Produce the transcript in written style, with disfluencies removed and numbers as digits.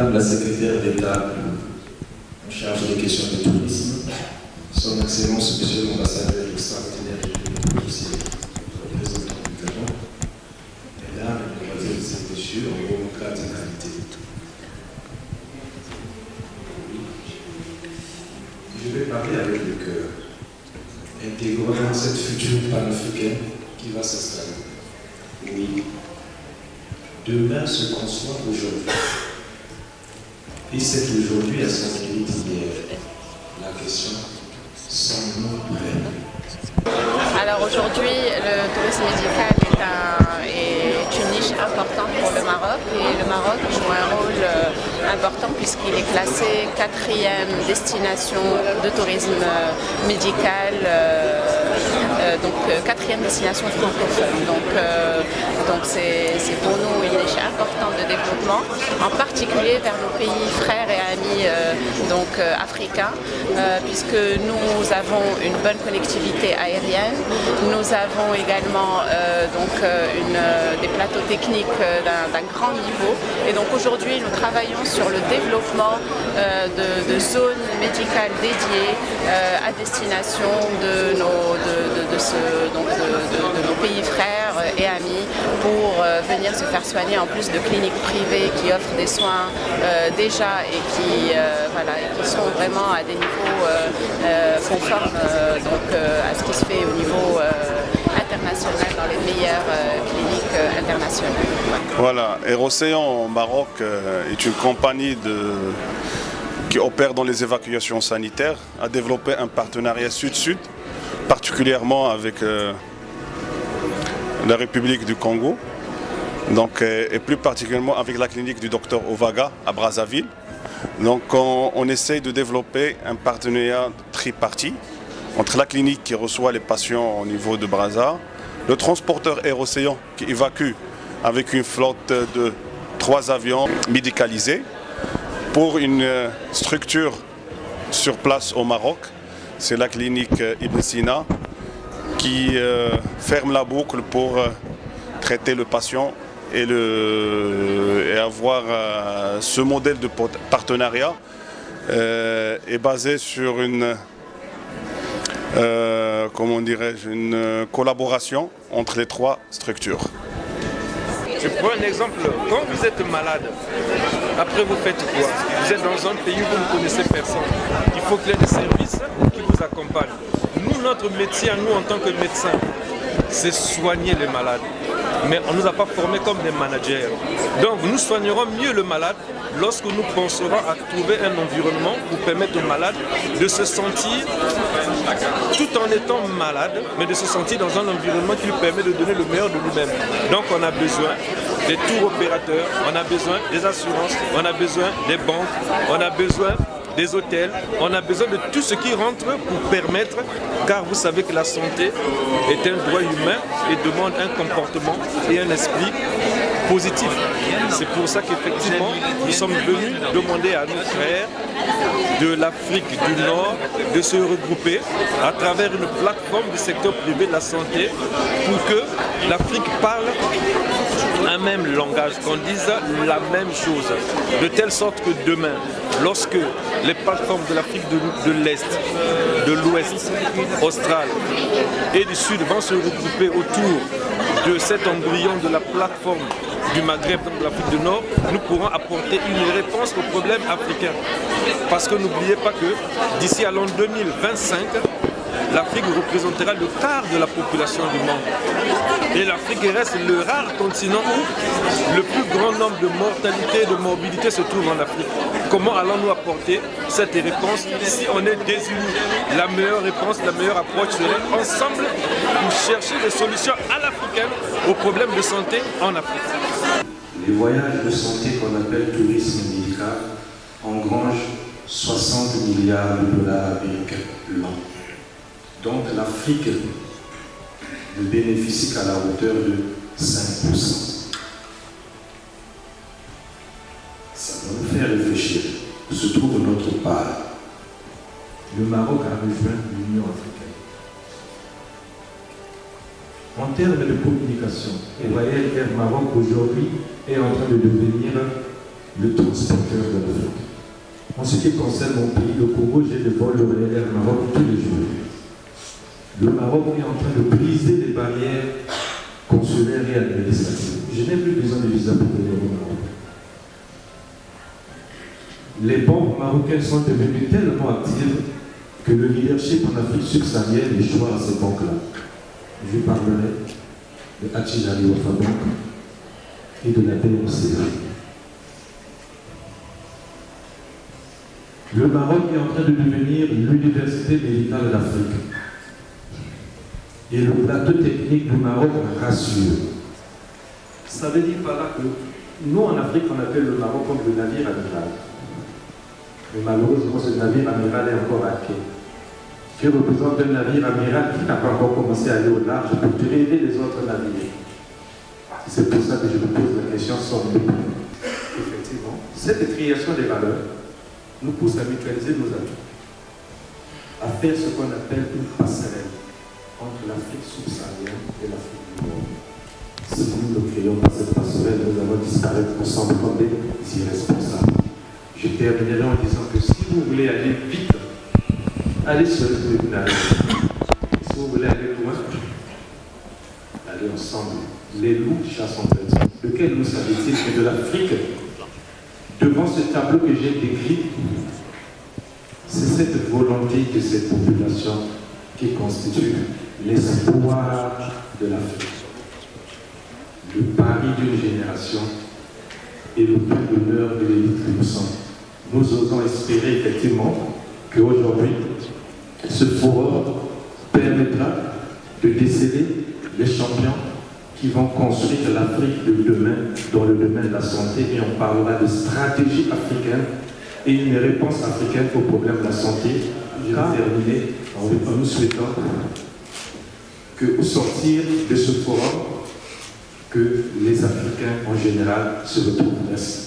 Madame la secrétaire d'État en charge des questions de tourisme, Son Excellence Monsieur l'ambassadeur extraordinaire du Russie, représentant du Gabon, Mesdames, Mesdemoiselles et Messieurs, en bon cas de qualité. Je vais parler avec le cœur, intégrant cette future panafricaine qui va s'installer. Oui, demain se conçoit aujourd'hui. Et c'est aujourd'hui à son limite hier. La question, sommes-nous prêts? Alors aujourd'hui, le tourisme médical est une niche importante pour le Maroc et le Maroc joue un rôle important puisqu'il est classé 4e destination de tourisme médical, donc 4e destination francophone. Donc c'est pour nous une niche importante de développement, en particulier vers nos pays frères et amis africains, puisque nous avons une bonne connectivité aérienne. Nous avons également des plateaux techniques d'un grand niveau. Et donc aujourd'hui, nous travaillons sur le développement de zones médicales dédiées à destination de nos pays frères et amis pour venir se faire soigner en plus de cliniques privées qui offrent des soins déjà et qui sont vraiment à des niveaux conformes à ce qui se fait au niveau international dans les meilleures cliniques internationales. Voilà, Air Océan au Maroc est une compagnie qui opère dans les évacuations sanitaires, a développé un partenariat sud-sud, particulièrement avec la République du Congo, et plus particulièrement avec la clinique du docteur Ovaga à Brazzaville. Donc on essaye de développer un partenariat tripartite entre la clinique qui reçoit les patients au niveau de Brazza, le transporteur Air Océan qui évacue avec une flotte de 3 avions médicalisés pour une structure sur place au Maroc. C'est la clinique Ibn Sina qui ferme la boucle pour traiter le patient et avoir ce modèle de partenariat est basé sur une collaboration entre les 3 structures. Je prends un exemple. Quand vous êtes malade, après vous faites quoi? Vous êtes dans un pays où vous ne connaissez personne. Il faut qu'il y ait des services qui vous accompagnent. Nous, notre métier, nous en tant que médecins, c'est soigner les malades. Mais on ne nous a pas formés comme des managers. Donc nous soignerons mieux le malade lorsque nous penserons à trouver un environnement pour permettre au malade de se sentir, tout en étant malade, mais de se sentir dans un environnement qui lui permet de donner le meilleur de lui-même. Donc on a besoin des tours opérateurs, on a besoin des assurances, on a besoin des banques, on a besoin des hôtels, on a besoin de tout ce qui rentre pour permettre, car vous savez que la santé est un droit humain et demande un comportement et un esprit positif. C'est pour ça qu'effectivement, nous sommes venus demander à nos frères de l'Afrique du Nord de se regrouper à travers une plateforme du secteur privé de la santé pour que l'Afrique parle un même langage, qu'on dise la même chose, de telle sorte que demain, lorsque les plateformes de l'Afrique de l'Est, de l'Ouest, austral et du Sud vont se regrouper autour de cet embryon de la plateforme du Maghreb, de l'Afrique du Nord, nous pourrons apporter une réponse aux problèmes africains. Parce que n'oubliez pas que d'ici à l'an 2025, l'Afrique représentera le quart de la population du monde. Et l'Afrique reste le rare continent où le plus grand nombre de mortalité et de morbidité se trouve en Afrique. Comment allons-nous apporter cette réponse si on est désunis? La meilleure réponse, la meilleure approche serait ensemble pour chercher des solutions à l'africaine aux problèmes de santé en Afrique. Les voyages de santé qu'on appelle tourisme médical engrangent 60 milliards de dollars américains l'an. Donc l'Afrique ne bénéficie qu'à la hauteur de 5%. Ça va nous faire réfléchir où se trouve notre part. Le Maroc a rejoint l'Union africaine. En termes de communication, Air Maroc aujourd'hui est en train de devenir le transporteur de l'Afrique. En ce qui concerne mon pays, le Congo, j'ai des vols Air Maroc tous les jours. Le Maroc est en train de briser les barrières consulaires et administratives. Je n'ai plus besoin de visa pour venir au Maroc. Les banques marocaines sont devenues tellement actives que le leadership en Afrique subsaharienne échoue à ces banques-là. Je parlerai de Achidali Wafa Bank et de la BNC. Le Maroc est en train de devenir l'université médicale d'Afrique. Et le plateau technique du Maroc rassure. Ça veut dire par là que nous en Afrique, on appelle le Maroc comme le navire amiral. Mais malheureusement, ce navire amiral est encore à quai. Qui représente un navire amiral qui n'a pas encore commencé à aller au large pour aider les autres navires. C'est pour ça que je me pose la question sur nous. Effectivement, cette création des valeurs nous pousse à mutualiser nos atouts, à faire ce qu'on appelle une passerelle entre l'Afrique subsaharienne et l'Afrique du Nord. Si nous ne créons pas cette passerelle, nous allons disparaître ensemble comme des irresponsables. Je terminerai en disant que si vous voulez aller vite, allez seul, vous n'allez pas. Si vous voulez aller loin, allez ensemble. Les loups chassent entre eux. De quel loup s'agit-il? C'est de l'Afrique. Devant ce tableau que j'ai décrit, c'est cette volonté de cette population qui constitue l'espoir de l'Afrique. Le pari d'une génération et le point d'honneur de l'élite que nous sommes. Nous osons espérer effectivement qu'aujourd'hui, ce forum permettra de déceler les champions qui vont construire l'Afrique de demain dans le domaine de la santé, et on parlera de stratégie africaine et une réponse africaine au problème de la santé. Je vais terminer en nous souhaitant qu'au sortir de ce forum, que les Africains en général se retrouvent. Merci.